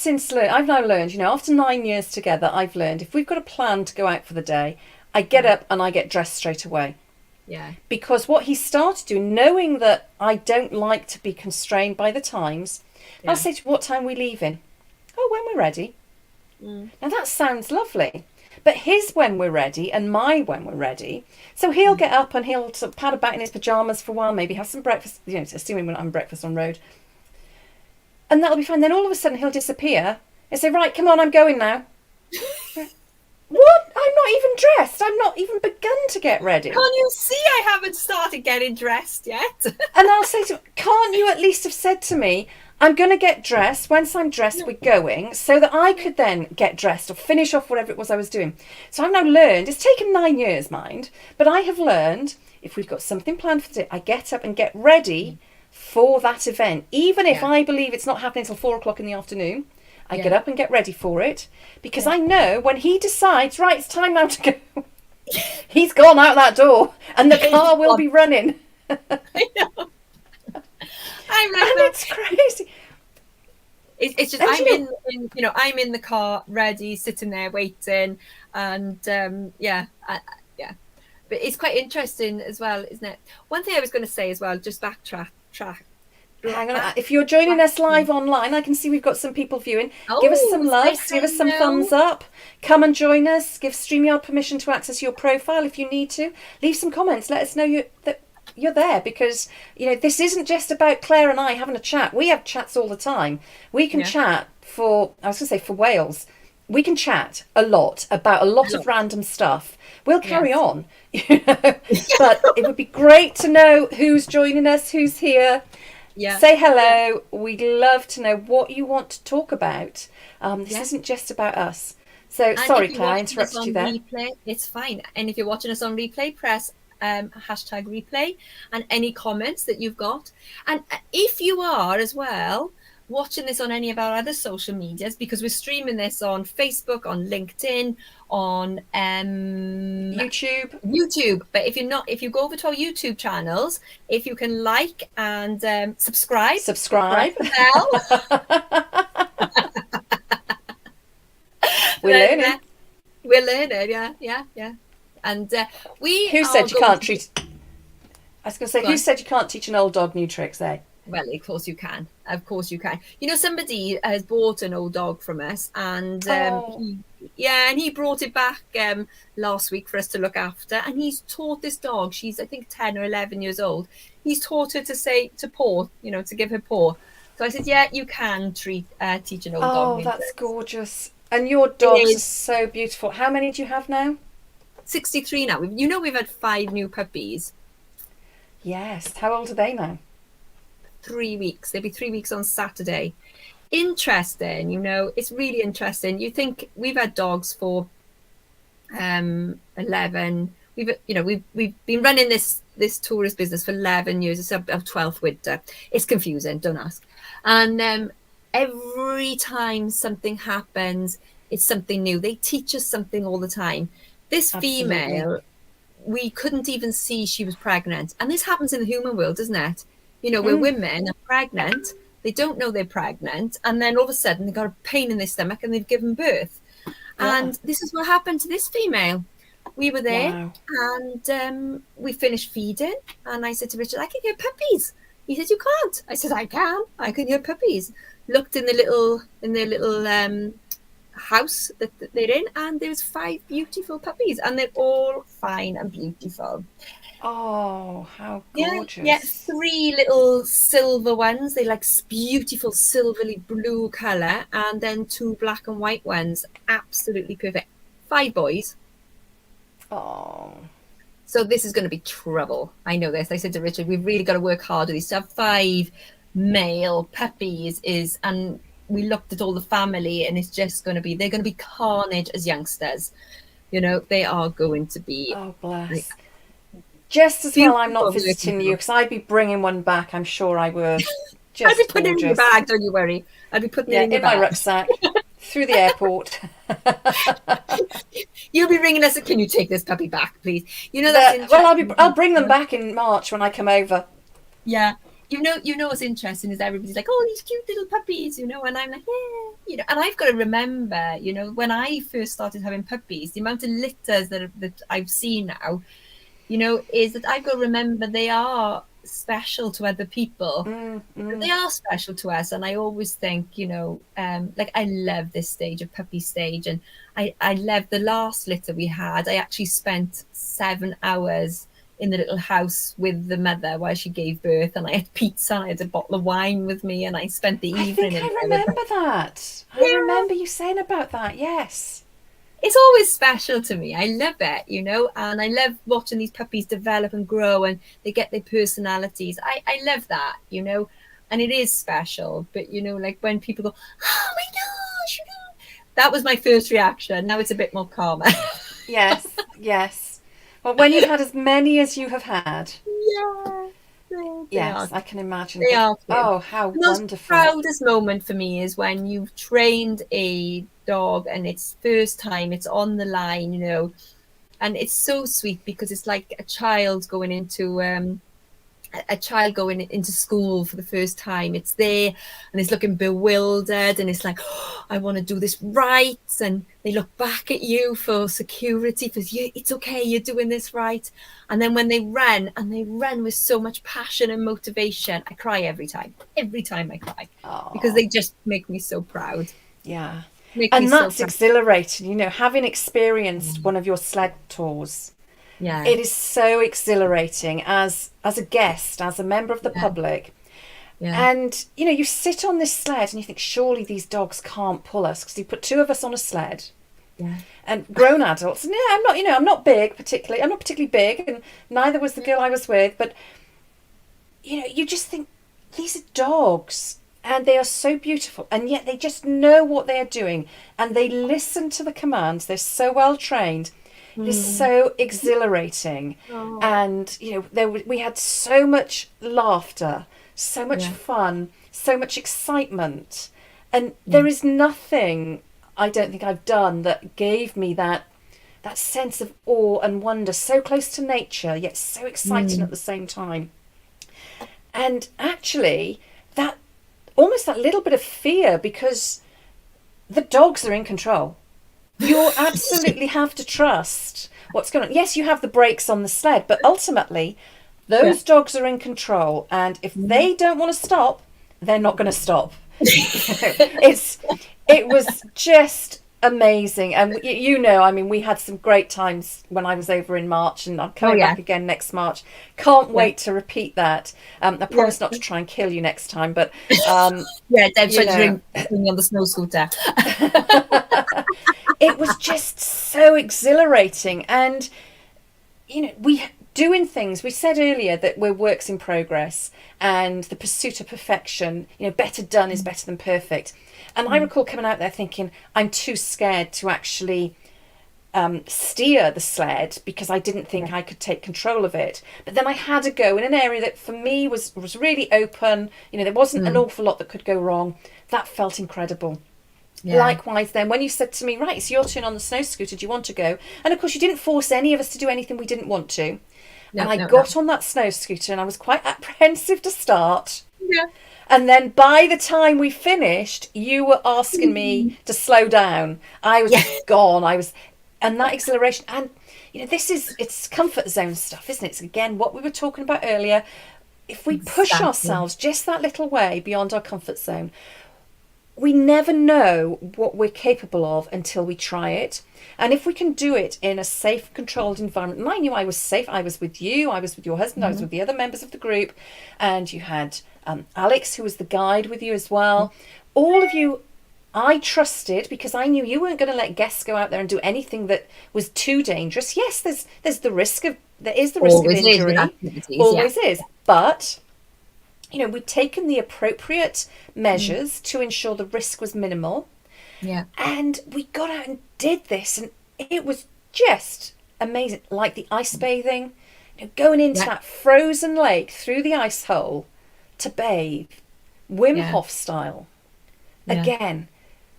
[SPEAKER 2] now learned, after 9 years together, I've learned if we've got a plan to go out for the day, I get up and I get dressed straight away.
[SPEAKER 1] Yeah. Because
[SPEAKER 2] what he started doing, knowing that I don't like to be constrained by the times, I'll say to him, what time are we leaving? Oh, when we're ready. Now that sounds lovely. But his when we're ready and my when we're ready. So he'll get up and he'll sort of pad about in his pyjamas for a while, maybe have some breakfast, assuming we're not having breakfast on road. And that'll be fine. Then all of a sudden he'll disappear and say, right, come on, I'm going now. What? I'm not even dressed. I'm not even begun to get ready.
[SPEAKER 1] Can't you see I haven't started getting dressed yet?
[SPEAKER 2] And I'll say to him, can't you at least have said to me, I'm going to get dressed. Once I'm dressed, we're going, so that I could then get dressed or finish off whatever it was I was doing. So I've now learned, it's taken 9 years, mind, but I have learned if we've got something planned for today, I get up and get ready for that event. Even if I believe it's not happening until 4:00 in the afternoon, I get up and get ready for it, because I know when he decides, right, it's time now to go, he's gone out that door and the car will be running.
[SPEAKER 1] I know. I'm like,
[SPEAKER 2] and it's crazy.
[SPEAKER 1] It's just, I'm in the car, ready, sitting there waiting, and but it's quite interesting as well, isn't it? One thing I was going to say as well, just backtrack.
[SPEAKER 2] Hang on, if you're joining us live online, I can see we've got some people viewing. Give us some loves, give us some thumbs up. Come and join us. Give StreamYard permission to access your profile if you need to. Leave some comments. Let us know that you're there, because this isn't just about Claire and I having a chat. We have chats all the time. We can chat for Wales. We can chat a lot about a lot of random stuff. We'll carry on, but it would be great to know who's joining us, who's here. Say hello. We'd love to know what you want to talk about. This isn't just about us. So sorry, Claire, I interrupted you there.
[SPEAKER 1] Replay, it's fine. And if you're watching us on replay, press #replay, and any comments that you've got. And if you are as well watching this on any of our other social medias, because we're streaming this on Facebook, on LinkedIn, on
[SPEAKER 2] YouTube.
[SPEAKER 1] YouTube. But if you're not, if you go over to our YouTube channels, if you can like and subscribe,
[SPEAKER 2] Subscribe.
[SPEAKER 1] press the bell,
[SPEAKER 2] We're
[SPEAKER 1] then
[SPEAKER 2] learning.
[SPEAKER 1] we're learning. Yeah. And
[SPEAKER 2] Who said you can't treat? I was going to say,
[SPEAKER 1] Go
[SPEAKER 2] who
[SPEAKER 1] on.
[SPEAKER 2] said you can't teach an old dog new tricks, eh?
[SPEAKER 1] Well, of course you can. Of course you can. You know, somebody has bought an old dog from us, and
[SPEAKER 2] Oh.
[SPEAKER 1] he brought it back last week for us to look after, and he's taught this dog. She's, I think, 10 or 11 years old. He's taught her to say to paw, you know, to give her paw. So I said, yeah, you can teach an old dog.
[SPEAKER 2] Oh, that's gorgeous. And your
[SPEAKER 1] It
[SPEAKER 2] dogs are
[SPEAKER 1] is
[SPEAKER 2] so beautiful. How many do you have now?
[SPEAKER 1] 63 now. You know, we've had 5 new puppies.
[SPEAKER 2] Yes. How old are they now?
[SPEAKER 1] 3 weeks. They'll be 3 weeks on Saturday. Interesting, you know, it's really interesting. You think we've had dogs for 11. We've been running this tourist business for 11 years. It's our 12th winter. It's confusing, don't ask. And every time something happens, it's something new. They teach us something all the time. This
[SPEAKER 2] Absolutely.
[SPEAKER 1] female, we couldn't even see she was pregnant. And this happens in the human world, doesn't it? You know, where women are pregnant, they don't know they're pregnant, and then all of a sudden they've got a pain in their stomach and they've given birth.
[SPEAKER 2] Yeah.
[SPEAKER 1] And this is what happened to this female. We were there,
[SPEAKER 2] Wow.
[SPEAKER 1] and we finished feeding, and I said to Richard, I can hear puppies. He said, you can't. I said, I can hear puppies. Looked in their little house that they're in, and there was 5 beautiful puppies, and they're all fine and beautiful.
[SPEAKER 2] Oh, how gorgeous.
[SPEAKER 1] Yeah, 3 little silver ones. They like beautiful silvery blue colour, and then 2 black and white ones. Absolutely perfect. 5 boys.
[SPEAKER 2] Oh.
[SPEAKER 1] So this is going to be trouble. I know this. I said to Richard, we've really got to work hard with these. To have 5 male puppies and we looked at all the family, and it's just going to be, they're going to be carnage as youngsters. You know, they are going to be.
[SPEAKER 2] Oh, bless. Just as well I'm not
[SPEAKER 1] beautiful
[SPEAKER 2] visiting
[SPEAKER 1] looking
[SPEAKER 2] you, because I'd be bringing one back, I'm sure I would. Just
[SPEAKER 1] I'd be putting it in your
[SPEAKER 2] gorgeous.
[SPEAKER 1] bag, don't you worry. I'd be putting it in your
[SPEAKER 2] my
[SPEAKER 1] bag.
[SPEAKER 2] rucksack, through the airport.
[SPEAKER 1] You'll be ringing us. Can you take this puppy back, please? You know, that's interesting.
[SPEAKER 2] Well, I'll bring them back in March when I come over.
[SPEAKER 1] Yeah. You know what's interesting is everybody's like, oh, these cute little puppies, you know, and I'm like, yeah, you know, and I've got to remember, you know, when I first started having puppies, the amount of litters that I've seen now, you know, is that I've got to remember they are special to other people. They are special to us, and I always think, you know, like I love this stage of puppy stage, and I love the last litter we had. I actually spent 7 hours in the little house with the mother while she gave birth, and I had pizza, and I had a bottle of wine with me, and I spent the evening.
[SPEAKER 2] I think I remember that. I remember you saying about that. Yes.
[SPEAKER 1] It's always special to me. I love it, you know, and I love watching these puppies develop and grow, and they get their personalities. I love that, you know, and it is special. But, you know, like when people go, oh my gosh, that was my first reaction. Now it's a bit more calmer.
[SPEAKER 2] Yes, yes. Well, when you've had as many as you have had.
[SPEAKER 1] Yeah.
[SPEAKER 2] Yes, I can imagine.
[SPEAKER 1] They are.
[SPEAKER 2] Oh, how
[SPEAKER 1] the most
[SPEAKER 2] wonderful.
[SPEAKER 1] proudest moment for me is when you've trained a dog and it's first time, it's on the line, you know, and it's so sweet because it's like a child going into school for the first time. It's there and it's looking bewildered, and it's like, oh, I want to do this right, and they look back at you for security, for you, it's okay, you're doing this right. And then when they run with so much passion and motivation, I cry every time I cry.
[SPEAKER 2] Aww.
[SPEAKER 1] Because they just make me so proud.
[SPEAKER 2] Yeah. And that's
[SPEAKER 1] so
[SPEAKER 2] exhilarating, you know, having experienced one of your sled tours.
[SPEAKER 1] Yeah.
[SPEAKER 2] It is so exhilarating as a guest, as a member of the public. Yeah. And, you know, you sit on this sled and you think, surely these dogs can't pull us, because you put 2 of us on a sled.
[SPEAKER 1] Yeah.
[SPEAKER 2] And grown adults. And yeah, I'm not particularly big, and neither was the girl I was with, but, you know, you just think, these are dogs. And they are so beautiful, and yet they just know what they are doing, and they listen to the commands. They're so well trained. It is so exhilarating. And, you know, we had so much laughter, so much
[SPEAKER 1] Yeah.
[SPEAKER 2] fun, so much excitement. And
[SPEAKER 1] Yeah.
[SPEAKER 2] there is nothing I don't think I've done that gave me that sense of awe and wonder, so close to nature, yet so exciting at
[SPEAKER 1] Mm.
[SPEAKER 2] the same time. And actually, that almost that little bit of fear, because the dogs are in control. You absolutely have to trust what's going on. Yes, you have the brakes on the sled, but ultimately,
[SPEAKER 1] Yeah.
[SPEAKER 2] those dogs are in control. And if
[SPEAKER 1] Mhm.
[SPEAKER 2] they don't want to stop, they're not going to stop. It was just amazing. And I mean, we had some great times when I was over in March, and I'm
[SPEAKER 1] Oh
[SPEAKER 2] coming
[SPEAKER 1] yeah.
[SPEAKER 2] back again next March. Can't
[SPEAKER 1] Yeah.
[SPEAKER 2] wait to repeat that. I
[SPEAKER 1] Yeah.
[SPEAKER 2] promise not to try and kill you next time, but um,
[SPEAKER 1] Yeah. Deb
[SPEAKER 2] you
[SPEAKER 1] tried to
[SPEAKER 2] know,
[SPEAKER 1] bring me on the snow scooter.
[SPEAKER 2] it was just so exhilarating. And we doing things. We said earlier that we're works in progress, and the pursuit of perfection. Better done is better than perfect. And I
[SPEAKER 1] Mm.
[SPEAKER 2] recall coming out there thinking, I'm too scared to actually steer the sled, because I didn't
[SPEAKER 1] Yeah.
[SPEAKER 2] think I could take control of it. But then I had a go in an area that for me was really open. There wasn't an
[SPEAKER 1] Mm.
[SPEAKER 2] awful lot that could go wrong. That felt incredible.
[SPEAKER 1] Yeah.
[SPEAKER 2] Likewise, then, when you said to me, right, it's your turn on the snow scooter, do you want to go? And of course, you didn't force any of us to do anything we didn't want to. And
[SPEAKER 1] No.
[SPEAKER 2] I
[SPEAKER 1] No. No.
[SPEAKER 2] got on that snow scooter, and I was quite apprehensive to start.
[SPEAKER 1] Yeah.
[SPEAKER 2] And then by the time we finished, you were asking me to slow down. I was
[SPEAKER 1] Yeah.
[SPEAKER 2] just gone. And that exhilaration. And, it's comfort zone stuff, isn't it? It's again what we were talking about earlier. If we push
[SPEAKER 1] Exactly.
[SPEAKER 2] ourselves just that little way beyond our comfort zone, we never know what we're capable of until we try it. And if we can do it in a safe, controlled environment, and I knew I was safe. I was with you, I was with your husband, I was
[SPEAKER 1] Mm-hmm.
[SPEAKER 2] with the other members of the group, and you had Alex, who was the guide, with you as well. All of you, I trusted, because I knew you weren't going to let guests go out there and do anything that was too dangerous. Yes, there is the risk of
[SPEAKER 1] Always is with
[SPEAKER 2] injury,
[SPEAKER 1] activities. Yeah.
[SPEAKER 2] always is, but we'd taken the appropriate
[SPEAKER 1] Mm.
[SPEAKER 2] measures to ensure the risk was minimal.
[SPEAKER 1] Yeah.
[SPEAKER 2] And we got out and did this, and it was just amazing. Like the ice bathing, going into
[SPEAKER 1] Yeah.
[SPEAKER 2] that frozen lake through the ice hole to bathe, Wim
[SPEAKER 1] Yeah.
[SPEAKER 2] Hof style.
[SPEAKER 1] Yeah.
[SPEAKER 2] Again,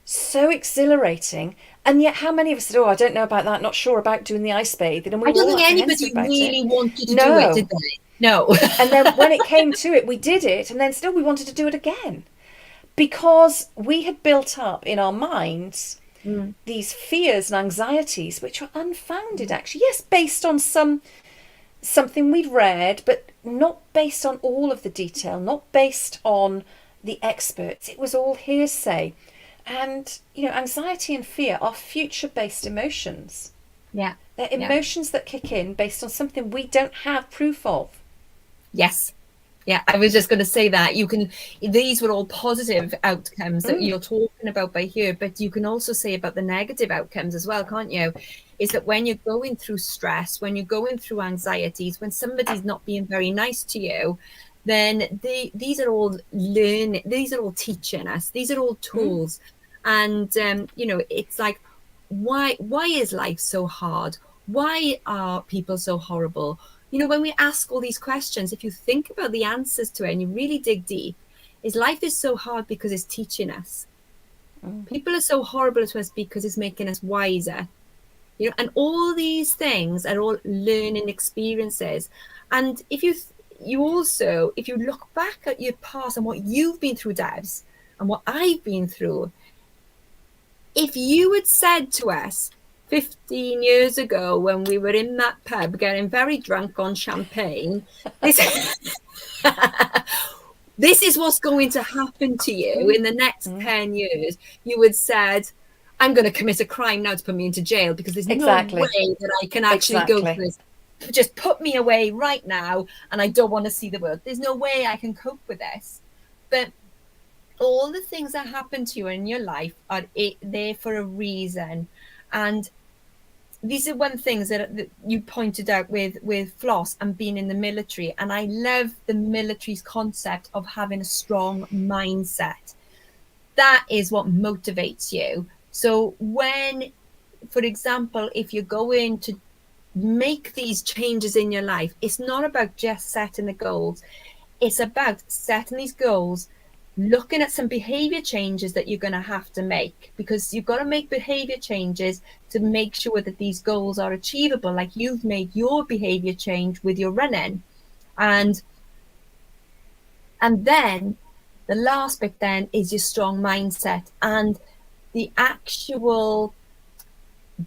[SPEAKER 2] so exhilarating. And yet, how many of us said, "Oh, I don't know about that, not sure about doing the ice bathing," and we
[SPEAKER 1] I
[SPEAKER 2] were
[SPEAKER 1] don't
[SPEAKER 2] all
[SPEAKER 1] think
[SPEAKER 2] apprehensive
[SPEAKER 1] anybody
[SPEAKER 2] about it.
[SPEAKER 1] really wanted to do it,
[SPEAKER 2] No.
[SPEAKER 1] did they? No.
[SPEAKER 2] And then when it came to it, we did it, and then still we wanted to do it again, because we had built up in our minds
[SPEAKER 1] Mm.
[SPEAKER 2] these fears and anxieties, which were unfounded, actually. Yes, based on something we'd read, but not based on all of the detail, not based on the experts. It was all hearsay. And anxiety and fear are future based emotions.
[SPEAKER 1] Yeah.
[SPEAKER 2] They're
[SPEAKER 1] Yeah.
[SPEAKER 2] emotions that kick in based on something we don't have proof of.
[SPEAKER 1] Yes. Yeah, I was just going to say that these were all positive outcomes that you're talking about by here, but you can also say about the negative outcomes as well, can't you? Is that when you're going through stress, when you're going through anxieties, when somebody's not being very nice to you, then these are all learning, these are all teaching us, these are all tools. And, it's like, why is life so hard? Why are people so horrible? When we ask all these questions, if you think about the answers to it and you really dig deep, is life is so hard because it's teaching us. People are so horrible to us because it's making us wiser. And all these things are all learning experiences. And if you look back at your past and what you've been through, Debs, and what I've been through, if you had said to us 15 years ago when we were in that pub getting very drunk on champagne, this is what's going to happen to you in the next 10 years, you would said, I'm going to commit a crime now to put me into jail, because there's no way
[SPEAKER 2] Exactly.
[SPEAKER 1] that I can actually go through this. Just put me away right now, and I don't want to see the world. There's no way I can cope with this. But all the things that happen to you in your life are there for a reason. And these are one things that you pointed out with Floss and being in the military. And I love the military's concept of having a strong mindset. That is what motivates you. So when, for example, if you're going to make these changes in your life, it's not about just setting the goals. it's about setting these goals, looking at some behavior changes that you're going to have to make, because you've got to make behavior changes to make sure that these goals are achievable. Like you've made your behavior change with your running. And then the last bit then is your strong mindset and the actual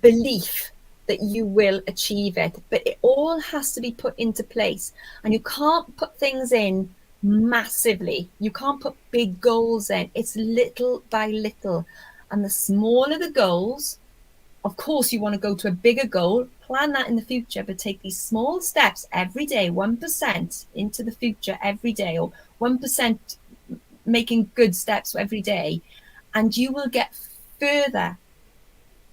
[SPEAKER 1] belief that you will achieve it. But it all has to be put into place, and you can't put things in massively. You can't put big goals in. It's little by little. And the smaller the goals, of course, you want to go to a bigger goal, plan that in the future, but take these small steps every day, 1% into the future every day, or 1% making good steps every day. And you will get further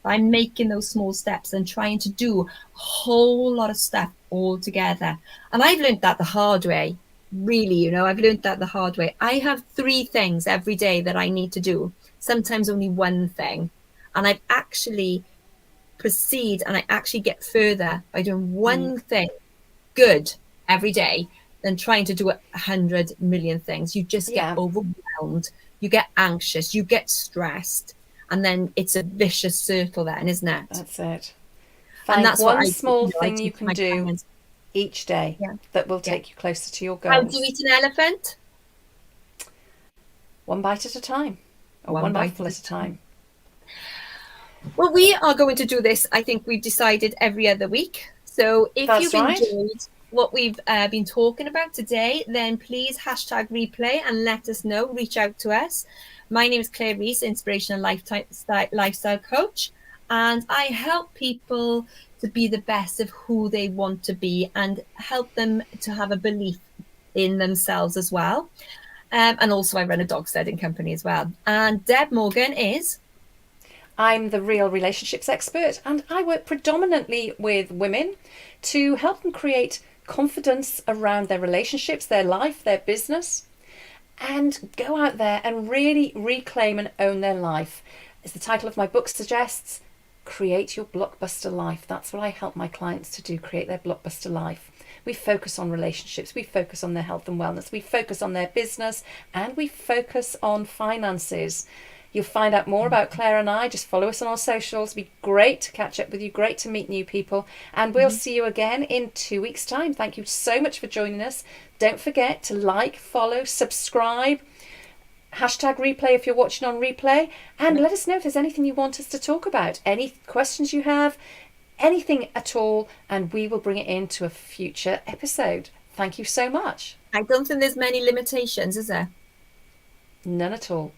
[SPEAKER 1] by making those small steps and trying to do a whole lot of stuff all together. And I've learned that the hard way, really, I've learned that the hard way. I have 3 things every day that I need to do, sometimes only 1 thing. And I've actually proceed and I actually get further by doing 1 thing good every day than trying to do 100 million things. You just get overwhelmed, you get anxious, you get stressed. And then it's a vicious circle then, isn't it?
[SPEAKER 2] That's it.
[SPEAKER 1] And that's
[SPEAKER 2] one small thing you can do each day that will take you closer to your goals.
[SPEAKER 1] How do you eat an elephant?
[SPEAKER 2] 1 bite at a time, or 1 mouthful at a time.
[SPEAKER 1] Well, we are going to do this, I think we've decided, every other week. So if you've enjoyed what we've been talking about today, then please #replay and let us know. Reach out to us. My name is Claire Rees, Inspirational Lifestyle Coach, and I help people to be the best of who they want to be and help them to have a belief in themselves as well. And also I run a dog sledding company as well. And Deb Morgan is...
[SPEAKER 2] I'm the Real Relationships Expert, and I work predominantly with women to help them create confidence around their relationships, their life, their business, and go out there and really reclaim and own their life. As the title of my book suggests, create your blockbuster life. That's what I help my clients to do, create their blockbuster life. We focus on relationships, we focus on their health and wellness, we focus on their business, and we focus on finances. You'll find out more about Claire and I. Just follow us on our socials. It'll be great to catch up with you, great to meet new people. And we'll see you again in 2 weeks' time. Thank you so much for joining us. Don't forget to like, follow, subscribe, #replay if you're watching on replay. And let us know if there's anything you want us to talk about, any questions you have, anything at all, and we will bring it into a future episode. Thank you so much.
[SPEAKER 1] I don't think there's many limitations, is there?
[SPEAKER 2] None at all.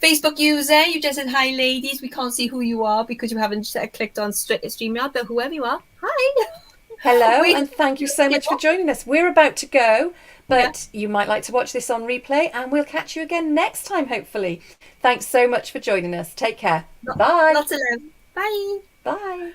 [SPEAKER 1] Facebook user, you just said hi ladies. We can't see who you are because you haven't clicked on StreamYard, but whoever you are, hi.
[SPEAKER 2] Hello, and thank you so much for joining us. We're about to go, but you might like to watch this on replay, and we'll catch you again next time, hopefully. Thanks so much for joining us. Take care. Bye.
[SPEAKER 1] Lots of love. Bye.
[SPEAKER 2] Bye.